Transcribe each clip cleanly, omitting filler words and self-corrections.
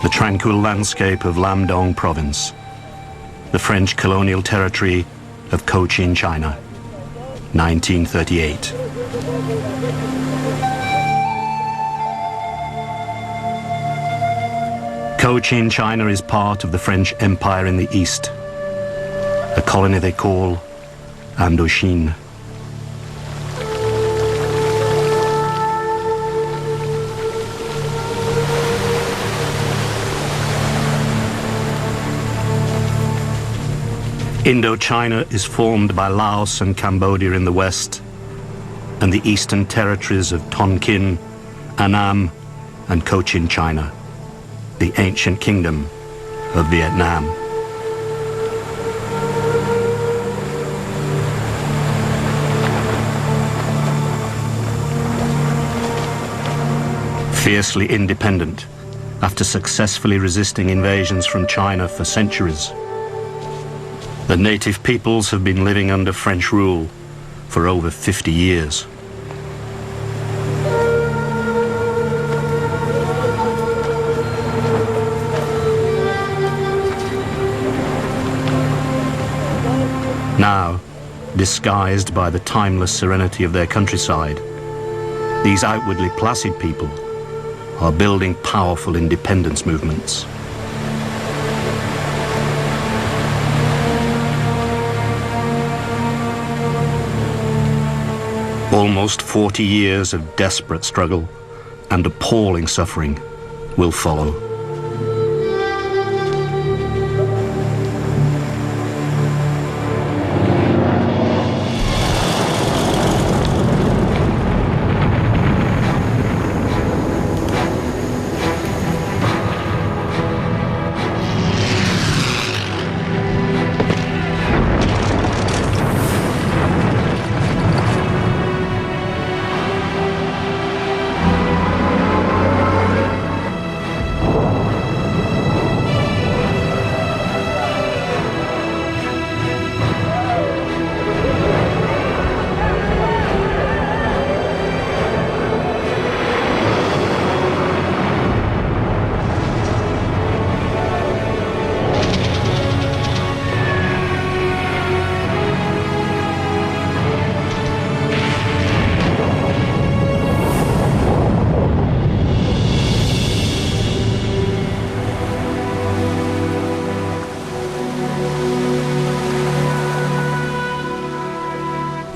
The tranquil landscape of Lamdong province, the French colonial territory of Cochin, China, 1938. Cochin, China is part of the French Empire in the east, a colony they call Indochine. Indochina is formed by Laos and Cambodia in the west and the eastern territories of Tonkin, Annam and Cochin China, the ancient kingdom of Vietnam. Fiercely independent after successfully resisting invasions from China for centuries, the native peoples have been living under French rule for over 50 years. Now, disguised by the timeless serenity of their countryside, these outwardly placid people are building powerful independence movements. Almost 40 years of desperate struggle and appalling suffering will follow.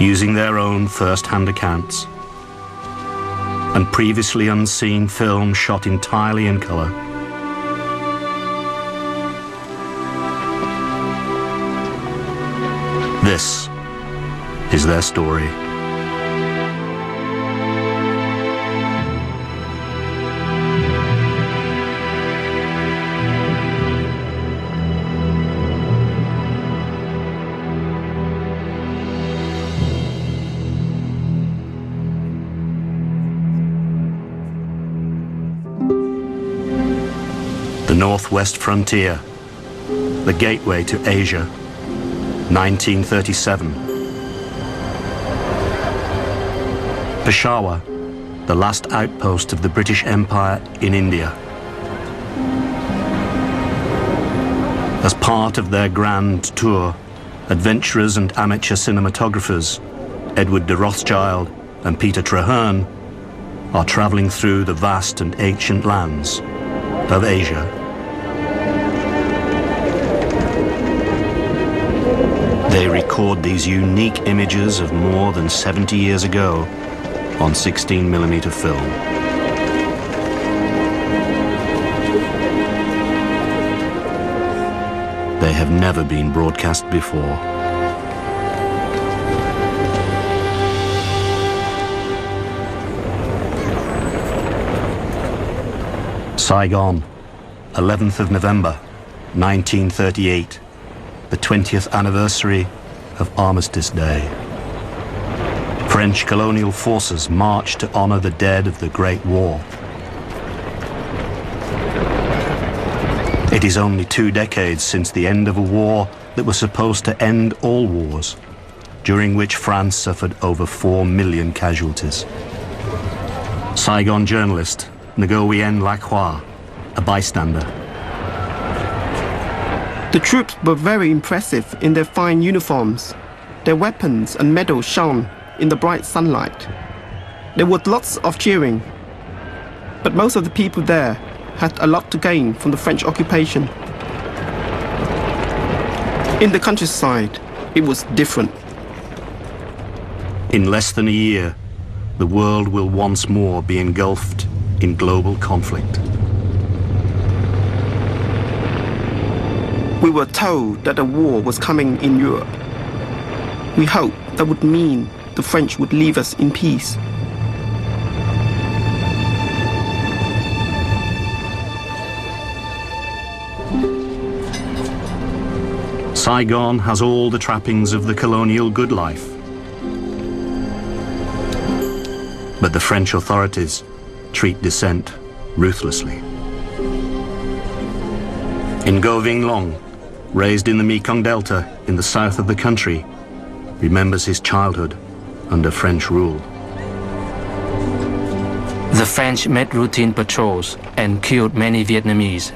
Using their own first-hand accounts and previously unseen film shot entirely in color, this is their story. The Northwest Frontier, the gateway to Asia, 1937. Peshawar, the last outpost of the British Empire in India. As part of their grand tour, adventurers and amateur cinematographers, Edward de Rothschild and Peter Traherne, are traveling through the vast and ancient lands of Asia. They record these unique images of more than 70 years ago on 16mm film. They have never been broadcast before. Saigon, 11th of November, 1938, the 20th anniversary of Armistice Day. French colonial forces march to honor the dead of the Great War. It is only 2 decades since the end of a war that was supposed to end all wars, during which France suffered over 4 million casualties. Saigon journalist Nguyen Lacroix a bystander. The troops were very impressive in their fine uniforms. Their weapons and medals shone in the bright sunlight. There was lots of cheering, but most of the people there had a lot to gain from the French occupation. In the countryside, it was different. In less than a year, the world will once more be engulfed in global conflict. We were told that a war was coming in Europe. We hoped that would mean the French would leave us in peace. Saigon has all the trappings of the colonial good life. But the French authorities treat dissent ruthlessly. Ngo Vinh Long, raised in the Mekong Delta in the south of the country, remembers his childhood under French rule. The French made routine patrols and killed many Vietnamese.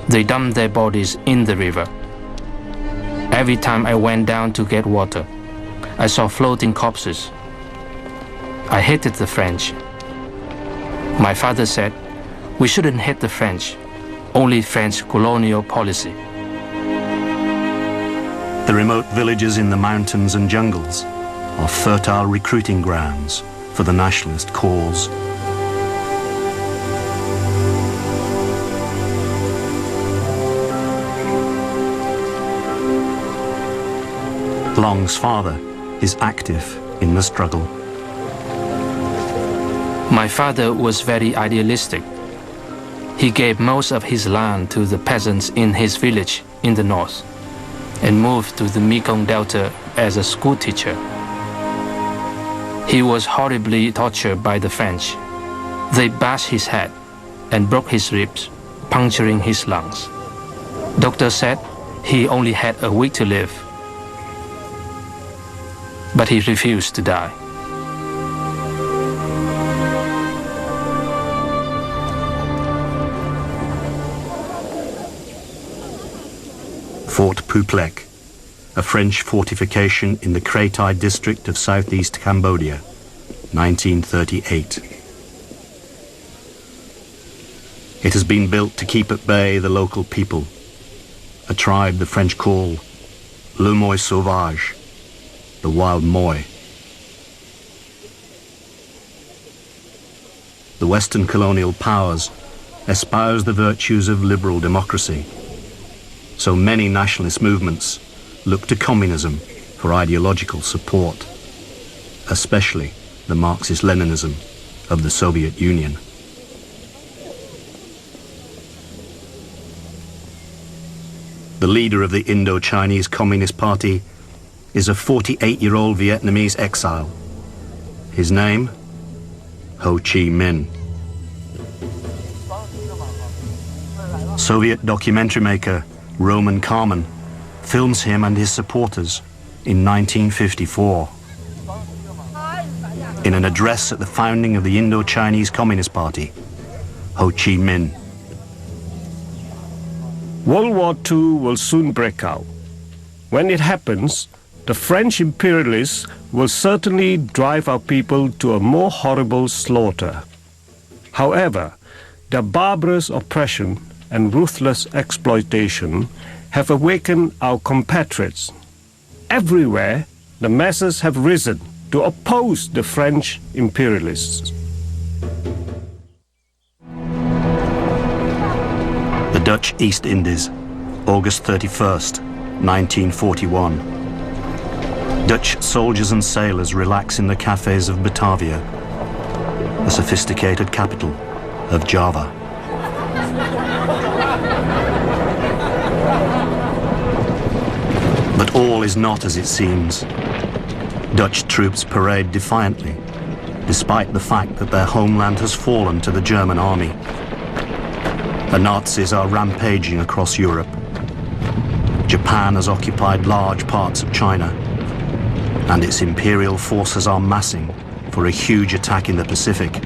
They dumped their bodies in the river. Every time I went down to get water, I saw floating corpses. I hated the French. My father said, we shouldn't hate the French, only French colonial policy. The remote villages in the mountains and jungles are fertile recruiting grounds for the nationalist cause. Long's father is active in the struggle. My father was very idealistic. He gave most of his land to the peasants in his village in the north and moved to the Mekong Delta as a school teacher. He was horribly tortured by the French. They bashed his head and broke his ribs, puncturing his lungs. Doctor said he only had a week to live. But he refused to die. Fort Puplek, a French fortification in the Kratai district of southeast Cambodia, 1938. It has been built to keep at bay the local people, a tribe the French call Le Moi Sauvage, the wild Moi. The Western colonial powers espouse the virtues of liberal democracy, so many nationalist movements look to communism for ideological support, especially the Marxist-Leninism of the Soviet Union. The leader of the Indo-Chinese Communist Party is a 48-year-old Vietnamese exile. His name? Ho Chi Minh. Soviet documentary maker Roman Carmen films him and his supporters in 1954. In an address at the founding of the Indo-Chinese Communist Party, Ho Chi Minh. World War II will soon break out. When it happens, the French imperialists will certainly drive our people to a more horrible slaughter. However, their barbarous oppression and ruthless exploitation have awakened our compatriots. Everywhere, the masses have risen to oppose the French imperialists. The Dutch East Indies, August 31st, 1941. Dutch soldiers and sailors relax in the cafes of Batavia, the sophisticated capital of Java. But all is not as it seems. Dutch troops parade defiantly, despite the fact that their homeland has fallen to the German army. The Nazis are rampaging across Europe. Japan has occupied large parts of China, and its imperial forces are massing for a huge attack in the Pacific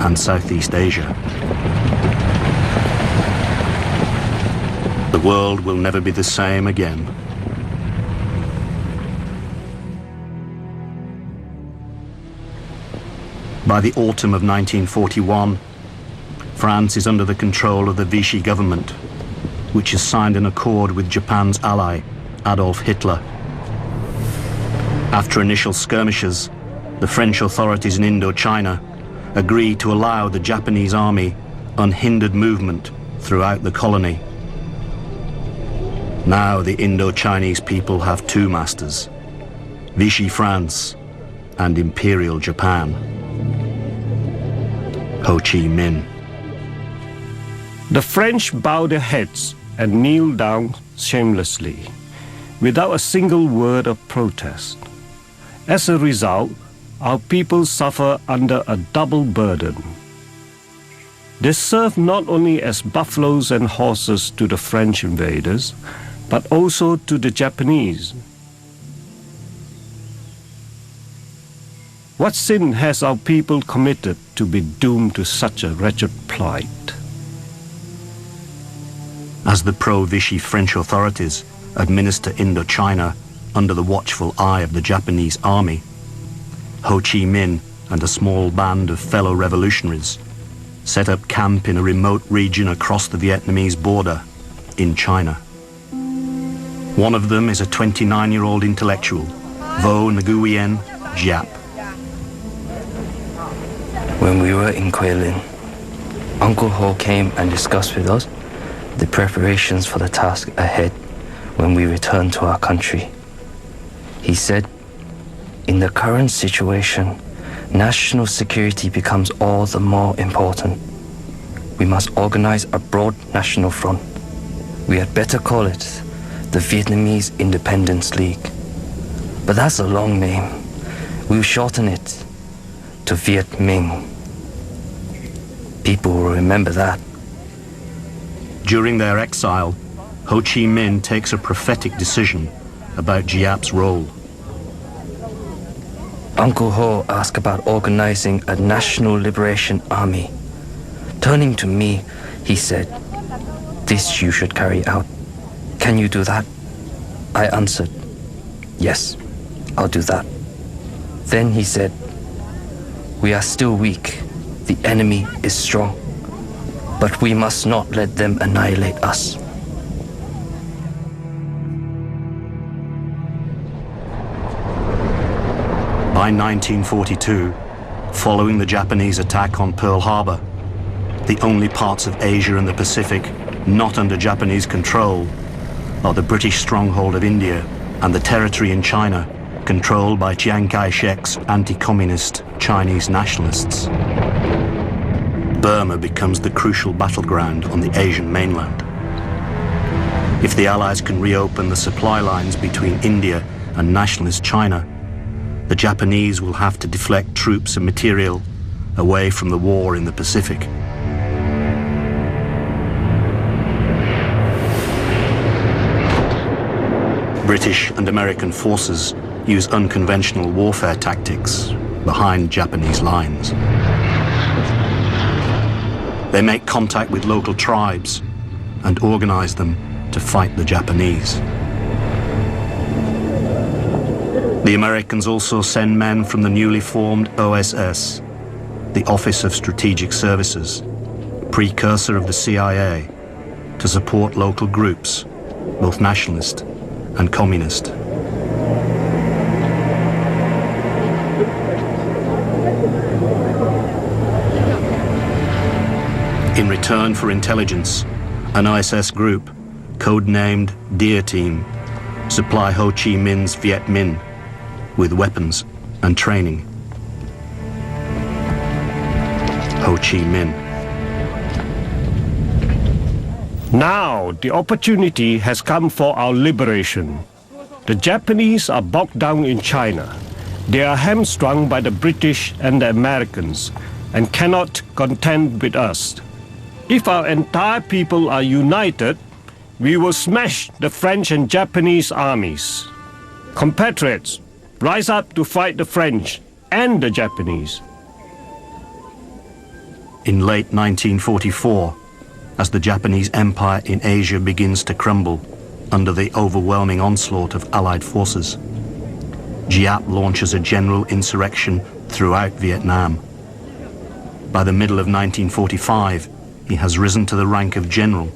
and Southeast Asia. The world will never be the same again. By the autumn of 1941, France is under the control of the Vichy government, which has signed an accord with Japan's ally, Adolf Hitler. After initial skirmishes, the French authorities in Indochina agreed to allow the Japanese army unhindered movement throughout the colony. Now the Indo-Chinese people have two masters, Vichy France and Imperial Japan. Ho Chi Minh. The French bow their heads and kneel down shamelessly, without a single word of protest. As a result, our people suffer under a double burden. They serve not only as buffaloes and horses to the French invaders, but also to the Japanese. What sin has our people committed to be doomed to such a wretched plight? As the pro-Vichy French authorities administer Indochina under the watchful eye of the Japanese army, Ho Chi Minh and a small band of fellow revolutionaries set up camp in a remote region across the Vietnamese border in China. One of them is a 29-year-old intellectual, Vo Nguyen Giap. When we were in Quê Linh, Uncle Ho came and discussed with us the preparations for the task ahead when we return to our country. He said, in the current situation, national security becomes all the more important. We must organize a broad national front. We had better call it the Vietnamese Independence League. But that's a long name. We'll shorten it to Viet Minh. People will remember that. During their exile, Ho Chi Minh takes a prophetic decision about Giap's role. Uncle Ho asked about organizing a national liberation army. Turning to me, he said, "This you should carry out. Can you do that?" I answered, "Yes, I'll do that." Then he said, "We are still weak. The enemy is strong. But we must not let them annihilate us." By 1942, following the Japanese attack on Pearl Harbor, the only parts of Asia and the Pacific not under Japanese control are the British stronghold of India and the territory in China controlled by Chiang Kai-shek's anti-communist Chinese nationalists. Burma becomes the crucial battleground on the Asian mainland. If the Allies can reopen the supply lines between India and nationalist China, the Japanese will have to deflect troops and material away from the war in the Pacific. British and American forces use unconventional warfare tactics behind Japanese lines. They make contact with local tribes and organize them to fight the Japanese. The Americans also send men from the newly formed OSS, the Office of Strategic Services, precursor of the CIA, to support local groups, both nationalist and communist. In return for intelligence, an OSS group, codenamed Deer Team, supply Ho Chi Minh's Viet Minh with weapons and training. Ho Chi Minh. Now the opportunity has come for our liberation. The Japanese are bogged down in China. They are hamstrung by the British and the Americans and cannot contend with us. If our entire people are united, we will smash the French and Japanese armies. Compatriots, rise up to fight the French and the Japanese. In late 1944, as the Japanese empire in Asia begins to crumble under the overwhelming onslaught of Allied forces, Giap launches a general insurrection throughout Vietnam. By the middle of 1945, he has risen to the rank of general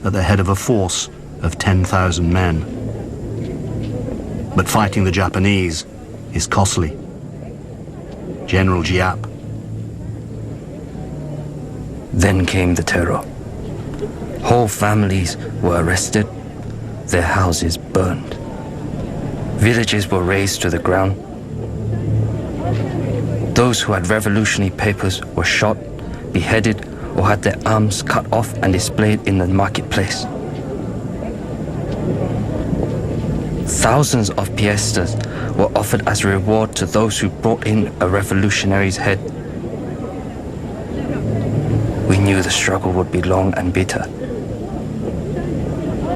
at the head of a force of 10,000 men. But fighting the Japanese is costly. General Giap. Then came the terror. Whole families were arrested, their houses burned. Villages were razed to the ground. Those who had revolutionary papers were shot, beheaded, or had their arms cut off and displayed in the marketplace. Thousands of piastres were offered as a reward to those who brought in a revolutionary's head. We knew the struggle would be long and bitter.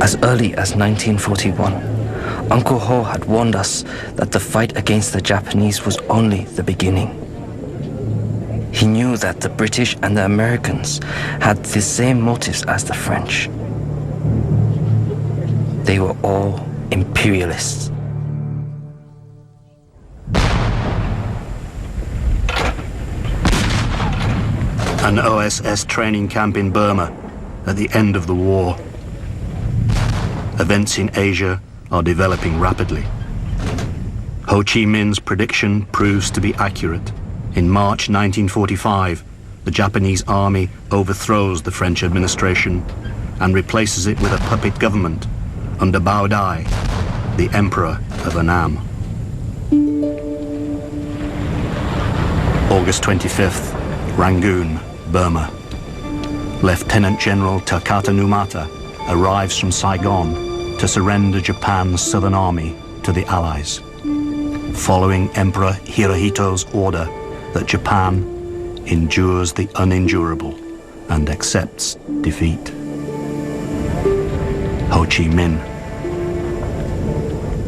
As early as 1941, Uncle Ho had warned us that the fight against the Japanese was only the beginning. He knew that the British and the Americans had the same motives as the French. They were all imperialists. An OSS training camp in Burma at the end of the war. Events in Asia are developing rapidly. Ho Chi Minh's prediction proves to be accurate. In March 1945, the Japanese army overthrows the French administration and replaces it with a puppet government under Bao Dai, the Emperor of Annam. August 25th, Rangoon, Burma. Lieutenant General Takata Numata arrives from Saigon to surrender Japan's Southern Army to the Allies, following Emperor Hirohito's order that Japan endures the unendurable and accepts defeat. Ho Chi Minh.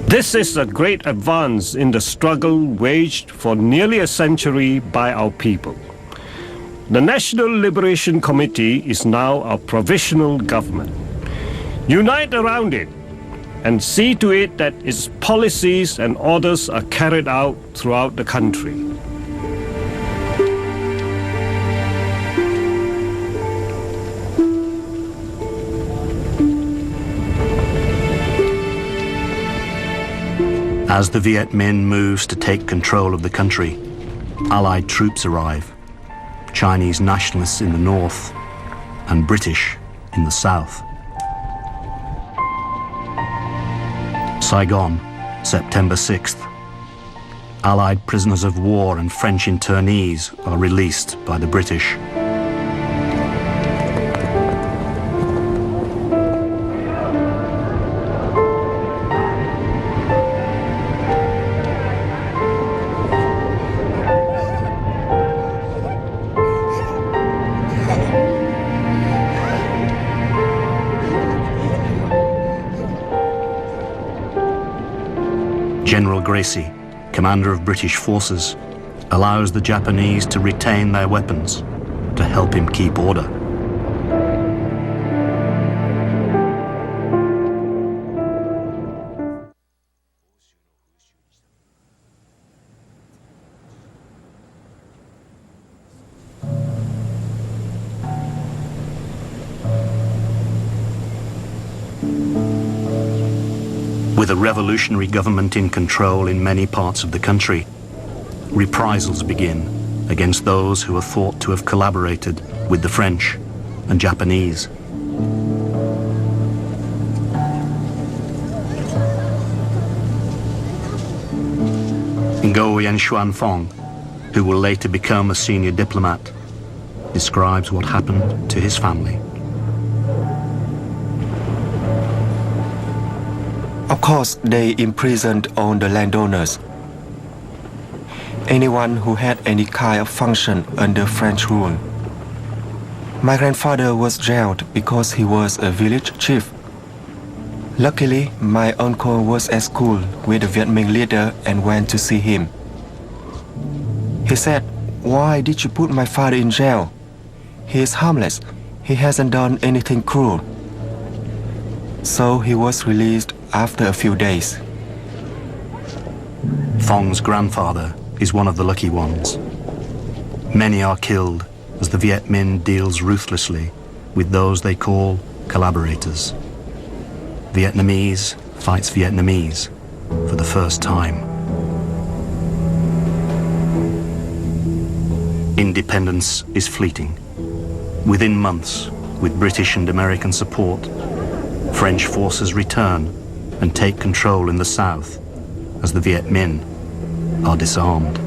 This is a great advance in the struggle waged for nearly a century by our people. The National Liberation Committee is now our provisional government. Unite around it and see to it that its policies and orders are carried out throughout the country. As the Viet Minh moves to take control of the country, Allied troops arrive, Chinese nationalists in the north and British in the south. Saigon, September 6th. Allied prisoners of war and French internees are released by the British. General Gracie, commander of British forces, allows the Japanese to retain their weapons to help him keep order. With a revolutionary government in control in many parts of the country, reprisals begin against those who are thought to have collaborated with the French and Japanese. Ngo Yen Xuan Fong, who will later become a senior diplomat, describes what happened to his family. Of course, they imprisoned all the landowners. Anyone who had any kind of function under French rule. My grandfather was jailed because he was a village chief. Luckily, my uncle was at school with the Viet Minh leader and went to see him. He said, "Why did you put my father in jail? He is harmless. he hasn't done anything cruel. So he was released after a few days. Phong's grandfather is one of the lucky ones. Many are killed as the Viet Minh deals ruthlessly with those they call collaborators. Vietnamese fights Vietnamese for the first time. Independence is fleeting. Within months, with British and American support, French forces return and take control in the south as the Viet Minh are disarmed.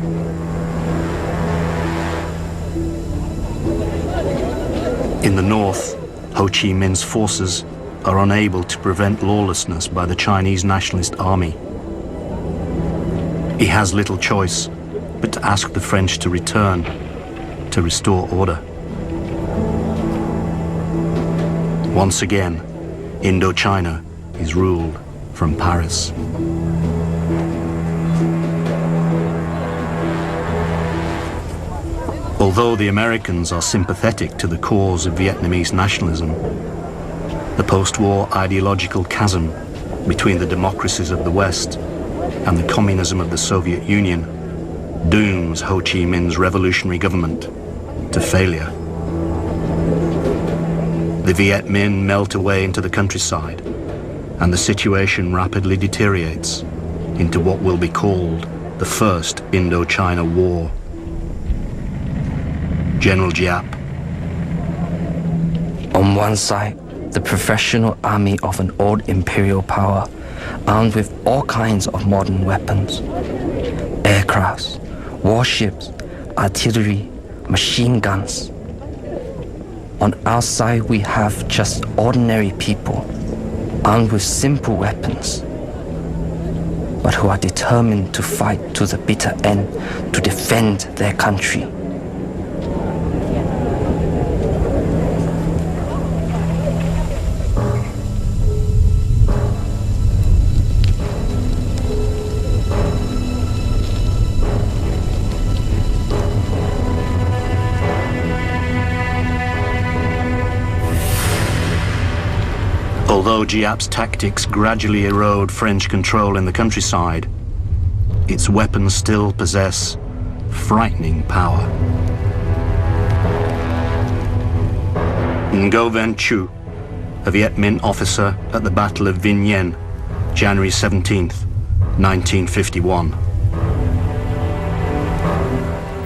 In the north, Ho Chi Minh's forces are unable to prevent lawlessness by the Chinese Nationalist Army. He has little choice but to ask the French to return to restore order. Once again, Indochina is ruled from Paris. Although the Americans are sympathetic to the cause of Vietnamese nationalism, the post-war ideological chasm between the democracies of the West and the communism of the Soviet Union dooms Ho Chi Minh's revolutionary government to failure. The Viet Minh melt away into the countryside, and the situation rapidly deteriorates into what will be called the First Indochina War. General Giap. On one side, the professional army of an old imperial power, armed with all kinds of modern weapons, aircrafts, warships, artillery, machine guns. On our side, we have just ordinary people, armed with simple weapons, but who are determined to fight to the bitter end to defend their country. Although Giap's tactics gradually erode French control in the countryside, its weapons still possess frightening power. Ngo Van Chu, a Viet Minh officer at the Battle of VinhIen, January 17th, 1951.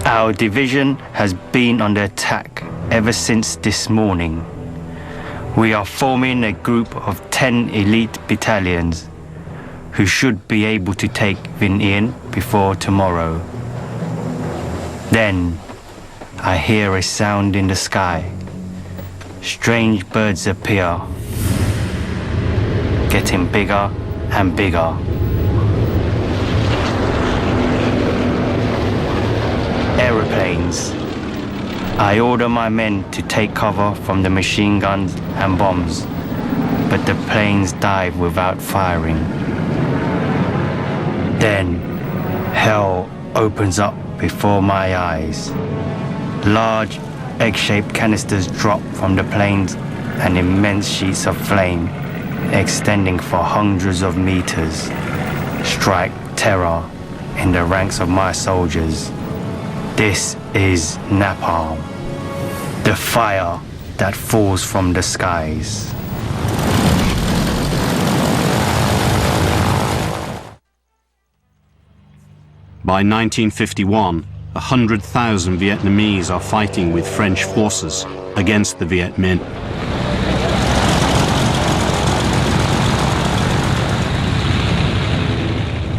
Our division has been under attack ever since this morning. We are forming a group of 10 elite battalions who should be able to take Vinh Yên before tomorrow. Then I hear a sound in the sky. Strange birds appear, getting bigger and bigger. Aeroplanes. I order my men to take cover from the machine guns and bombs, but the planes dive without firing. Then hell opens up before my eyes. Large egg-shaped canisters drop from the planes and immense sheets of flame, extending for hundreds of meters, strike terror in the ranks of my soldiers. This is napalm, the fire that falls from the skies. By 1951, 100,000 Vietnamese are fighting with French forces against the Viet Minh.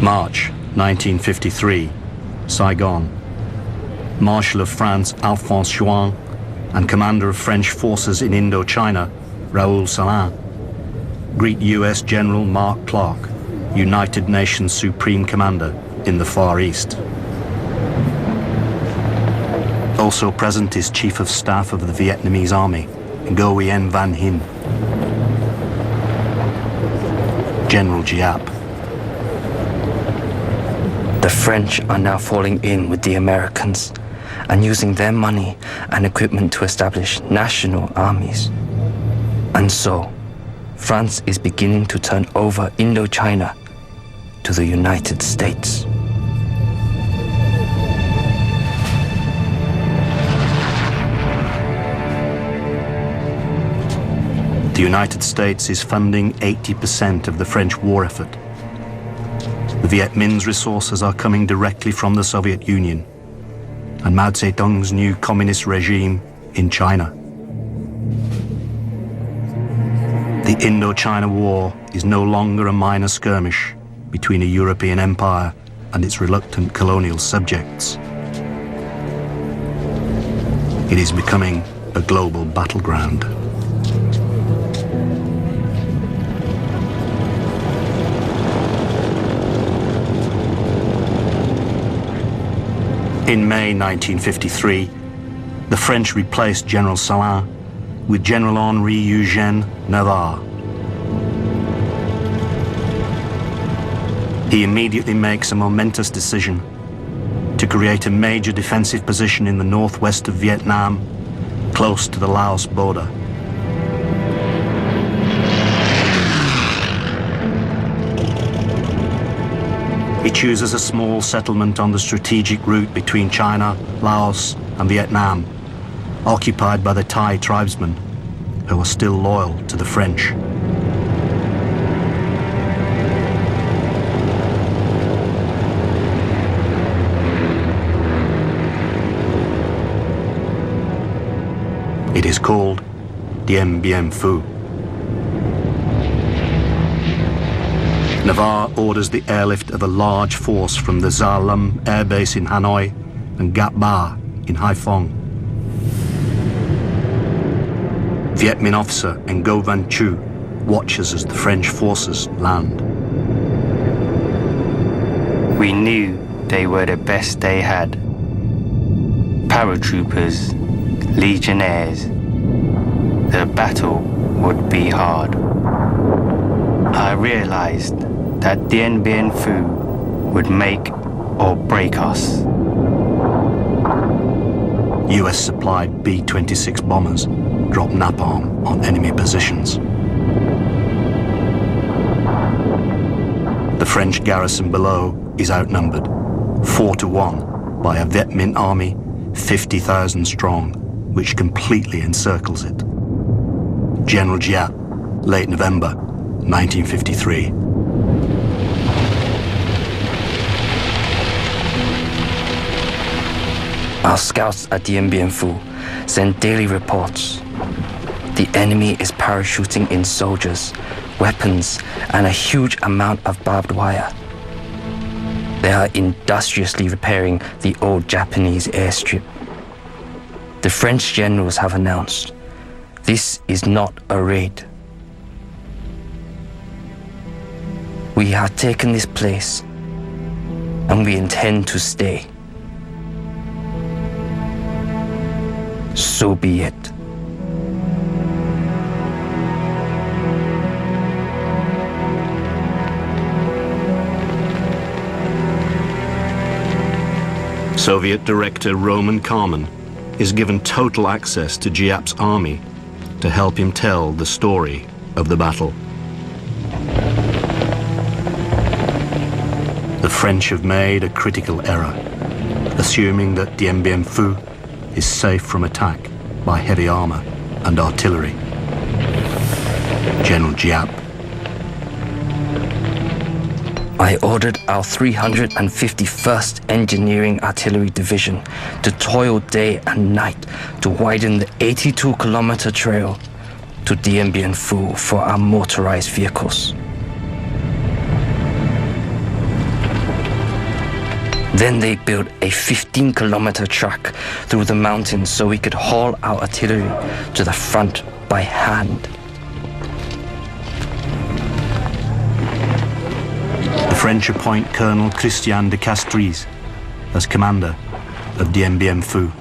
March 1953, Saigon. Marshal of France Alphonse Juin and Commander of French forces in Indochina, Raoul Salin, greet US General Mark Clark, United Nations Supreme Commander in the Far East. Also present is Chief of Staff of the Vietnamese Army, Nguyen Van Hin. General Giap. The French are now falling in with the Americans. and using their money and equipment to establish national armies. And so, France is beginning to turn over Indochina to the United States. The United States is funding 80% of the French war effort. The Viet Minh's resources are coming directly from the Soviet Union and Mao Zedong's new communist regime in China. The Indochina War is no longer a minor skirmish between a European empire and its reluctant colonial subjects. It is becoming a global battleground. In May 1953, the French replaced General Salin with General Henri Eugène Navarre. He immediately makes a momentous decision to create a major defensive position in the northwest of Vietnam, close to the Laos border. He chooses a small settlement on the strategic route between China, Laos, and Vietnam, occupied by the Thai tribesmen, who are still loyal to the French. It is called Dien Bien Phu. Navarre orders the airlift of a large force from the Gia Lam Air Base in Hanoi and Gap Ba in Haiphong. Viet Minh officer Ngo Van Chu watches as the French forces land. We knew they were the best they had. Paratroopers, legionnaires. The battle would be hard. I realized that Dien Bien Phu would make or break us. US-supplied B-26 bombers drop napalm on enemy positions. The French garrison below is outnumbered 4-1 by a Viet Minh army 50,000 strong, which completely encircles it. General Giap, late November 1953. Our scouts at Dien Bien Phu send daily reports. The enemy is parachuting in soldiers, weapons, and a huge amount of barbed wire. They are industriously repairing the old Japanese airstrip. The French generals have announced, this is not a raid. We have taken this place, and we intend to stay. So be it. Soviet director Roman Kármán is given total access to Giap's army to help him tell the story of the battle. The French have made a critical error, assuming that Dien Bien Phu is safe from attack by heavy armor and artillery. General Giap. I ordered our 351st Engineering Artillery Division to toil day and night to widen the 82-kilometer trail to Dien Bien Phu for our motorized vehicles. Then they built a 15-kilometer track through the mountains so we could haul our artillery to the front by hand. The French appoint Colonel Christian de Castries as commander of Dien Bien Phu.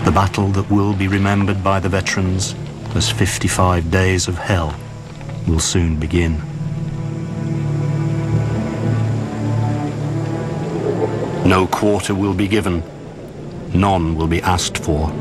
The battle that will be remembered by the veterans as 55 days of hell will soon begin. No quarter will be given. None will be asked for.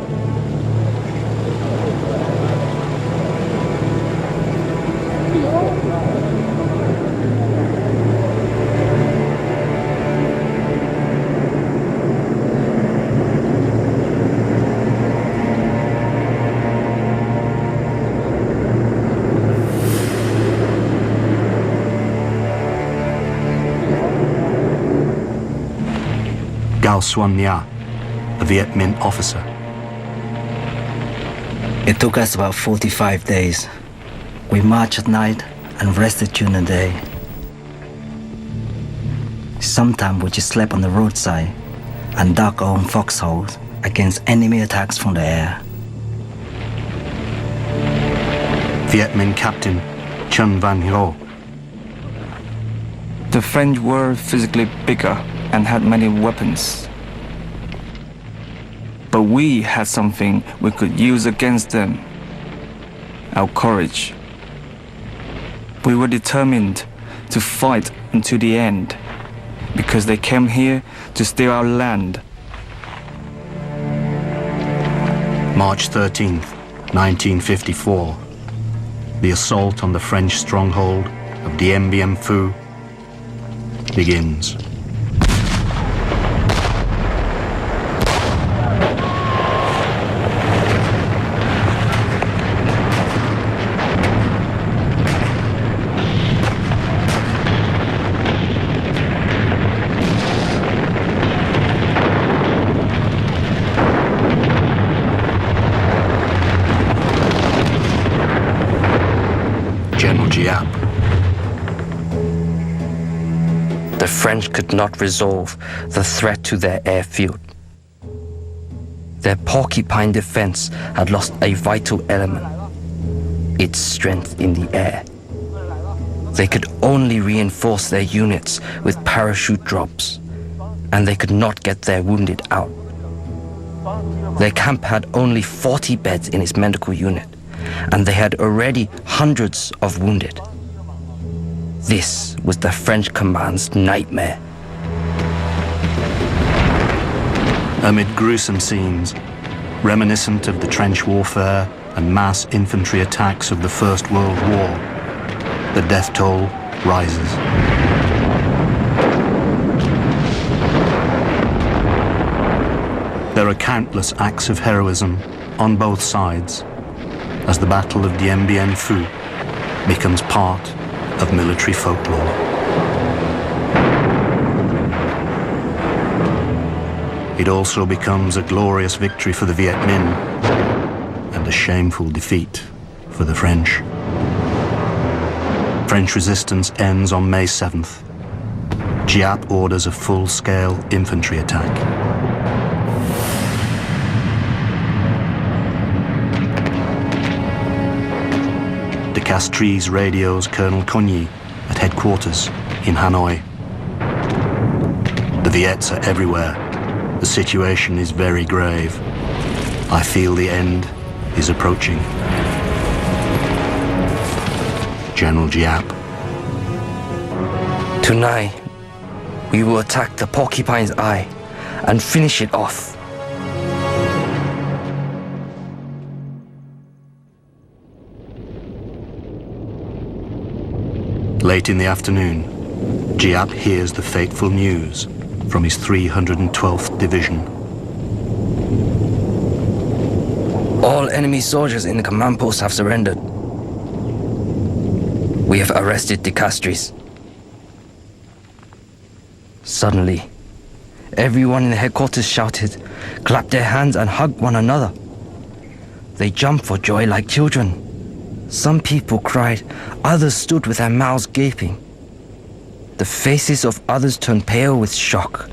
Gao Xuan Nha, a Viet Minh officer. It took us about 45 days. We marched at night and rested during the day. Sometimes we just slept on the roadside and dug our own foxholes against enemy attacks from the air. Viet Minh Captain Chun Van Ho. The French were physically bigger and had many weapons. But we had something we could use against them: our courage. We were determined to fight until the end because they came here to steal our land. March 13th, 1954. The assault on the French stronghold of Dien Bien Phu begins. General Giap. The French could not resolve the threat to their airfield. Their porcupine defense had lost a vital element: its strength in the air. They could only reinforce their units with parachute drops, and they could not get their wounded out. Their camp had only 40 beds in its medical unit, and they had already hundreds of wounded. This was the French command's nightmare. Amid gruesome scenes, reminiscent of the trench warfare and mass infantry attacks of the First World War, the death toll rises. There are countless acts of heroism on both sides as the Battle of Dien Bien Phu becomes part of military folklore. It also becomes a glorious victory for the Viet Minh and a shameful defeat for the French. French resistance ends on May 7th. Giap orders a full-scale infantry attack. De Castries radios Colonel Cogny at headquarters in Hanoi. The Viets are everywhere. The situation is very grave. I feel the end is approaching. General Giap. Tonight, we will attack the Porcupine's Eye and finish it off. Late in the afternoon, Giap hears the fateful news from his 312th Division. All enemy soldiers in the command post have surrendered. We have arrested De Castries. Suddenly, everyone in the headquarters shouted, clapped their hands and hugged one another. They jumped for joy like children. Some people cried, others stood with their mouths gaping. The faces of others turned pale with shock.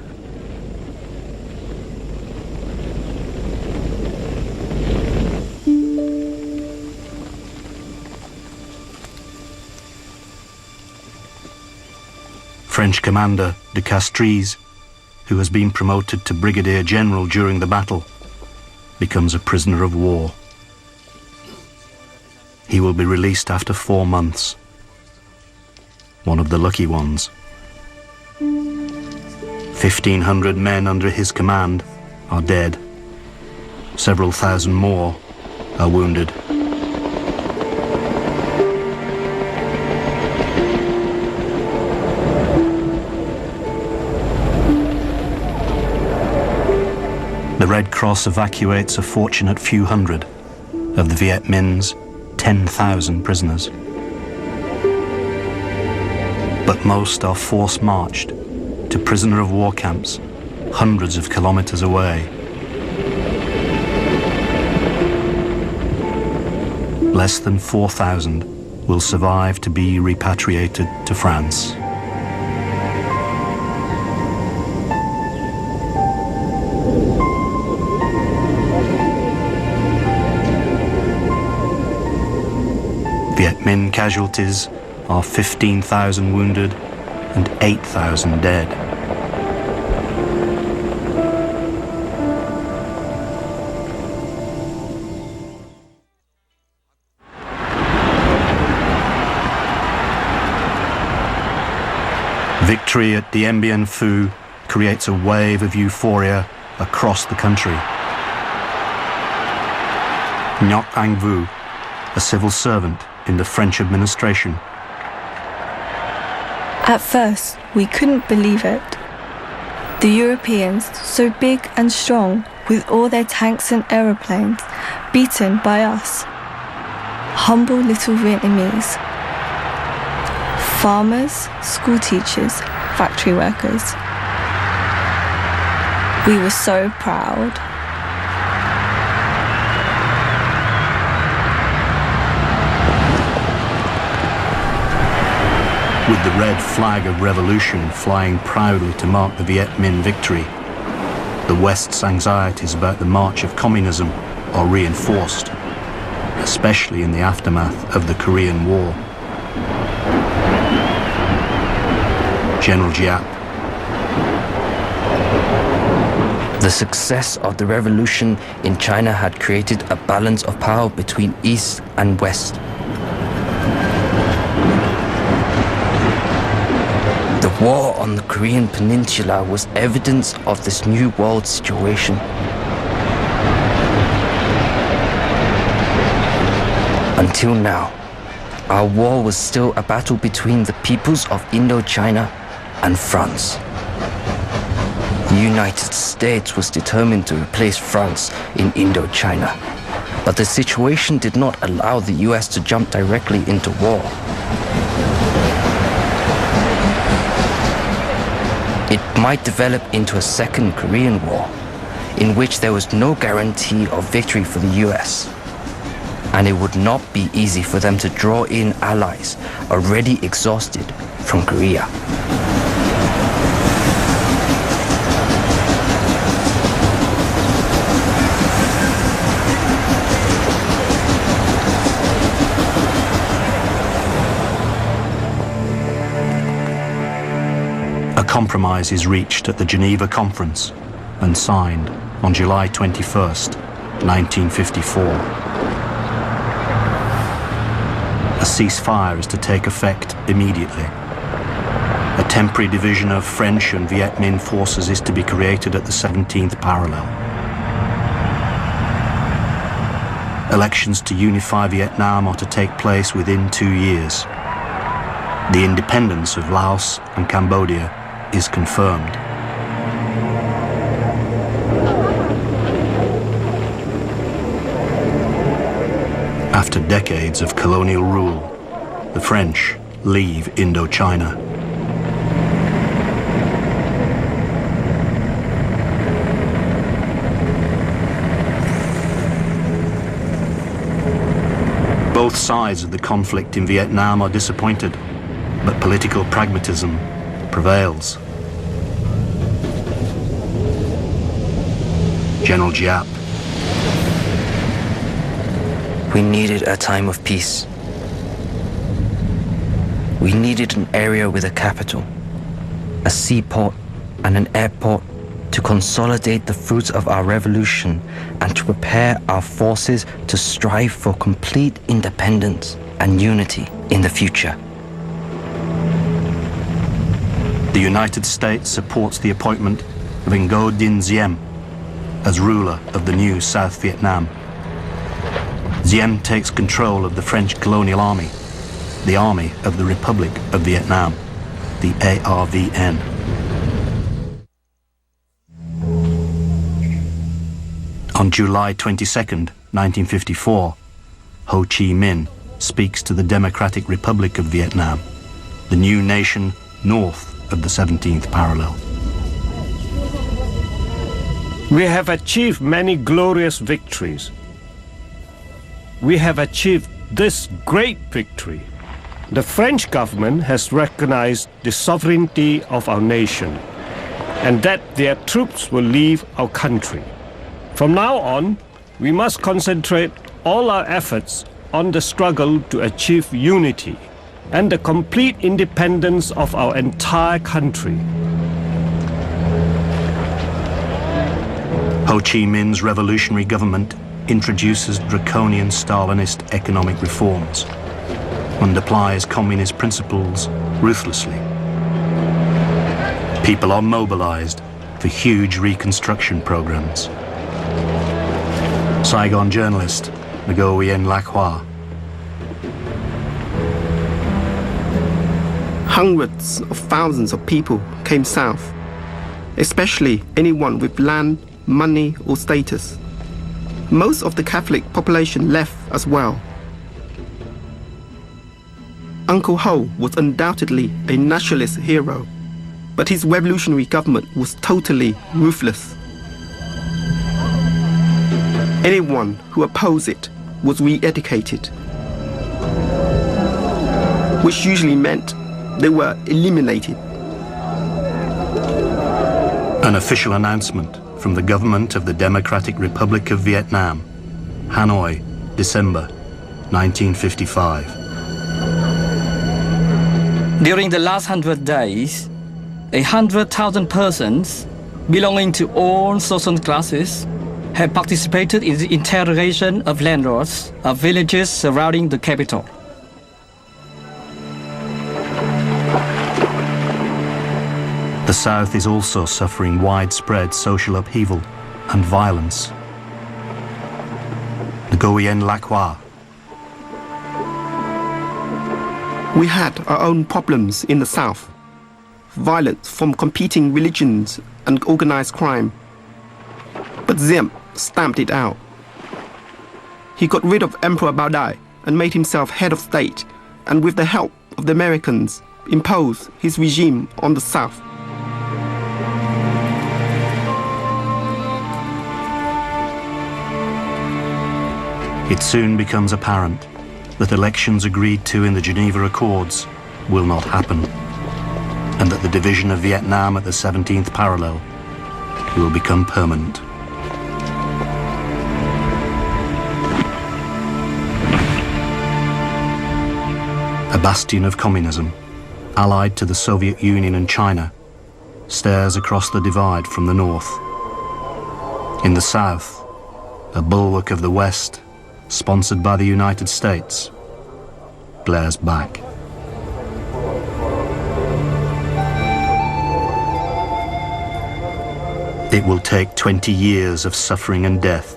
French commander De Castries, who has been promoted to brigadier general during the battle, becomes a prisoner of war. He will be released after 4 months. One of the lucky ones. 1,500 men under his command are dead. Several thousand more are wounded. The Red Cross evacuates a fortunate few hundred of the Viet Minh's 10,000 prisoners. But most are force-marched to prisoner of war camps hundreds of kilometers away. Less than 4,000 will survive to be repatriated to France. Viet Minh casualties are 15,000 wounded and 8,000 dead. Victory at Dien Bien Phu creates a wave of euphoria across the country. Ngoc Anh Vu, a civil servant in the French administration. At first, we couldn't believe it. The Europeans, so big and strong, with all their tanks and aeroplanes, beaten by us. Humble little Vietnamese. Farmers, school teachers, factory workers. We were so proud. With the red flag of revolution flying proudly to mark the Viet Minh victory, the West's anxieties about the march of communism are reinforced, especially in the aftermath of the Korean War. General Giap. The success of the revolution in China had created a balance of power between East and West. The war on the Korean Peninsula was evidence of this new world situation. Until now, our war was still a battle between the peoples of Indochina and France. The United States was determined to replace France in Indochina, but the situation did not allow the US to jump directly into war. It might develop into a second Korean War, in which there was no guarantee of victory for the US, and it would not be easy for them to draw in allies already exhausted from Korea. A compromise is reached at the Geneva Conference and signed on July 21st, 1954. A ceasefire is to take effect immediately. A temporary division of French and Viet Minh forces is to be created at the 17th parallel. Elections to unify Vietnam are to take place within 2 years. The independence of Laos and Cambodia is confirmed. After decades of colonial rule, the French leave Indochina. Both sides of the conflict in Vietnam are disappointed, but political pragmatism prevails. General Giap. We needed a time of peace. We needed an area with a capital, a seaport and an airport to consolidate the fruits of our revolution and to prepare our forces to strive for complete independence and unity in the future. The United States supports the appointment of Ngo Dinh Diem as ruler of the new South Vietnam. Diem takes control of the French colonial army, the Army of the Republic of Vietnam, the ARVN. On July 22nd, 1954, Ho Chi Minh speaks to the Democratic Republic of Vietnam, the new nation north of the 17th parallel. We have achieved many glorious victories. We have achieved this great victory. The French government has recognized the sovereignty of our nation and that their troops will leave our country. From now on, we must concentrate all our efforts on the struggle to achieve unity and the complete independence of our entire country. Ho Chi Minh's revolutionary government introduces draconian Stalinist economic reforms and applies communist principles ruthlessly. People are mobilized for huge reconstruction programs. Saigon journalist Nguyen Lac Hoa. Hundreds of thousands of people came south, especially anyone with land, money or status. Most of the Catholic population left as well. Uncle Ho was undoubtedly a nationalist hero, but his revolutionary government was totally ruthless. Anyone who opposed it was re-educated, which usually meant they were eliminated. An official announcement from the government of the Democratic Republic of Vietnam, Hanoi, December 1955. During the last 100 days, 100,000 persons belonging to all social classes have participated in the interrogation of landlords of villages surrounding the capital. The South is also suffering widespread social upheaval and violence. Nguyen Lac Hoa. We had our own problems in the South. Violence from competing religions and organized crime. But Diem stamped it out. He got rid of Emperor Bao Dai and made himself head of state, and with the help of the Americans, imposed his regime on the South. It soon becomes apparent that elections agreed to in the Geneva Accords will not happen, and that the division of Vietnam at the 17th parallel will become permanent. A bastion of communism, allied to the Soviet Union and China, stares across the divide from the north. In the south, a bulwark of the West, sponsored by the United States, glares back. It will take 20 years of suffering and death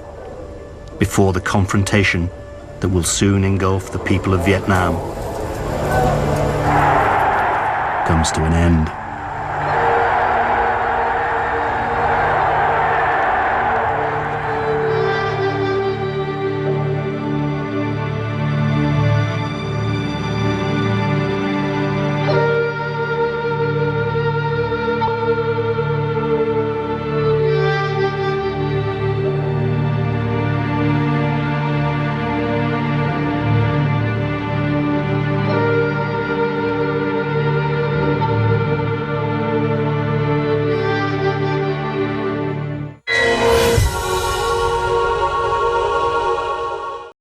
before the confrontation that will soon engulf the people of Vietnam comes to an end.